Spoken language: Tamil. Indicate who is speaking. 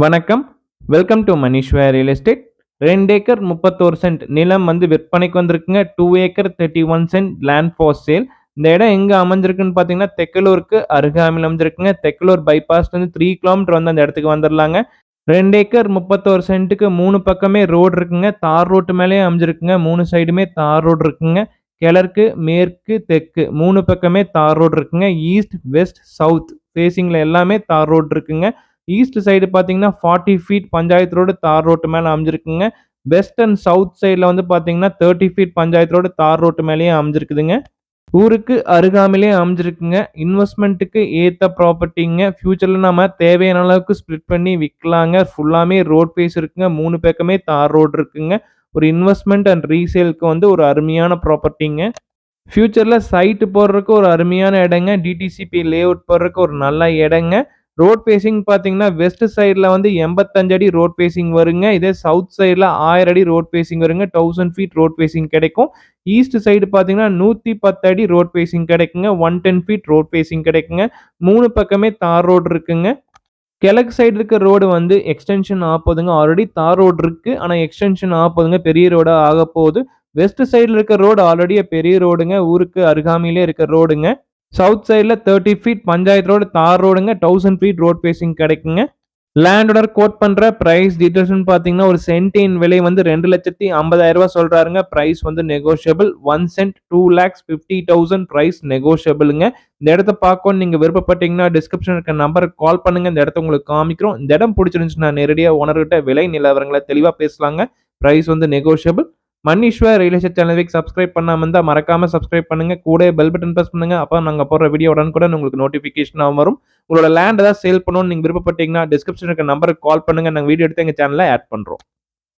Speaker 1: வணக்கம். Welcome to Manishwar real estate. 2 acre 31 cent நிலம் வந்து விற்பனைக்கு வந்திருக்குங்க. 2 acre 31 cent land for sale. இந்த இடம் எங்க அமைஞ்சிருக்குன்னு பார்த்தீங்கன்னா, தெக்கலூருக்கு அருகாமையில் அமைஞ்சிருக்குங்க. தெக்கலூர் பைபாஸ்லேருந்து 3 கிலோமீட்டர் வந்து அந்த இடத்துக்கு வந்துரலாங்க. 2 ஏக்கர் 31 சென்ட்டுக்கு 3 பக்கமே ரோடு இருக்குங்க. தார் ரோட்டு மேலேயே அமைஞ்சிருக்குங்க. 3 சைடுமே தார் ரோடு இருக்குங்க. கிழக்கு, மேற்கு, தெற்கு 3 பக்கமே தார் ரோடு இருக்குங்க. ஈஸ்ட், வெஸ்ட், சவுத் ஃபேசிங்ல எல்லாமே தார் ரோடு இருக்குங்க. ஈஸ்ட் சைடு பார்த்தீங்கன்னா 40 ஃபீட் பஞ்சாயத்து ரோடு தார் ரோட்டு மேலே அமைஞ்சிருக்குங்க. வெஸ்ட் அண்ட் சவுத் சைடில் வந்து பார்த்தீங்கன்னா 30 ஃபீட் பஞ்சாயத்து ரோடு தார் ரோட்டு மேலேயே அமைஞ்சிருக்குதுங்க. ஊருக்கு அருகாமையிலே அமைஞ்சிருக்குங்க. இன்வெஸ்ட்மெண்ட்டுக்கு ஏற்ற ப்ராப்பர்ட்டிங்க. ஃபியூச்சரில் நம்ம தேவையான அளவுக்கு ஸ்ப்ளிட் பண்ணி விற்கலாங்க. ஃபுல்லாமே ரோட் ஃபேஸ் இருக்குங்க. 3 பக்கமே தார் ரோடு இருக்குங்க. ஒரு இன்வெஸ்ட்மெண்ட் அண்ட் ரீசேலுக்கு வந்து ஒரு அருமையான ப்ராப்பர்ட்டிங்க. ஃபியூச்சரில் சைட்டு போடுறதுக்கு ஒரு அருமையான இடங்க. டிடிசிபி லேஅவுட் போடுறதுக்கு ஒரு நல்ல இடங்க. ரோட் ஃபேசிங் பார்த்தீங்கன்னா, வெஸ்ட் சைடில வந்து 85 அடி ரோட் ஃபேசிங் வருங்க. இதே சவுத் சைடில 1000 அடி ரோட் ஃபேசிங் வருங்க. 1000 ஃபீட் ரோட் ஃபேசிங் கிடைக்கும். ஈஸ்ட் சைடு பார்த்தீங்கன்னா, 110 அடி ரோட் ஃபேசிங் கிடைக்குங்க. 110 ஃபீட் ரோட் ஃபேசிங் கிடைக்குங்க. 3 பக்கமே தார் ரோடு இருக்குங்க. கிழக்கு சைடு இருக்க ரோடு வந்து எக்ஸ்டென்ஷன் ஆகப்போகுதுங்க. ஆல்ரெடி தார் ரோடு இருக்கு. ஆனா எக்ஸ்டென்ஷன் ஆகப்போகுதுங்க. பெரிய ரோடா ஆகப்போகுது. வெஸ்ட் சைடுல இருக்க ரோடு ஆல்ரெடி பெரிய ரோடுங்க. ஊருக்கு அருகாமையிலே இருக்க ரோடுங்க. சவுத் சைடுல 30 ஃபீட் பஞ்சாயத்து ரோடு தார் ரோடுங்க. 1000 ஃபீட் ரோட் ஃபேசிங் கிடைக்குங்க. லேண்டோட கோட் பண்ற பிரைஸ் டீடைல்ஸ்னு பார்த்தீங்கன்னா, ஒரு சென்ட்டின் விலை வந்து 2,50,000 சொல்றாருங்க. பிரைஸ் வந்து நெகோஷியபிள். 1 send 2,50,000 price நெகோஷியபிள்ங்க. இந்த இடத்த பார்க்கணும்னு நீங்க விருப்பப்பட்டீங்கன்னா, டிஸ்கிரிப்ஷன் இருக்க நம்பருக்கு கால் பண்ணுங்க. இந்த இடத்த உங்களுக்கு காமிக்கிறோம். இந்த இடம் பிடிச்சிருந்துச்சுன்னா நேரடியா ஓனர்கிட்ட விலை நிலவரங்களை தெளிவா பேசலாங்க. பிரைஸ் வந்து நெகோஷியபிள். மணிஷ்வர் ரியல் எஸ்டேட் சேனலுக்கு சப்ஸ்கிரைப் பண்ணாம இருந்தா மறக்காம சப்ஸ்கிரைப் பண்ணுங்க. கூடவே பெல் பட்டன் பிரஸ் பண்ணுங்க. அப்ப நாங்க போடுற வீடியோ உடனுக்குடன் உங்களுக்கு நோட்டிஃபிகேஷனா வரும். உங்களோட லேண்ட் ஏதாவது சேல் பண்ணணும்னு நீங்க விருப்பப்பட்டீங்கன்னா, டிஸ்கிரிப்ஷன் இருக்க நம்பருக்கு கால் பண்ணுங்க. நாங்க வீடியோ எடுத்து எங்க சேனல்ல ஆட் பண்றோம்.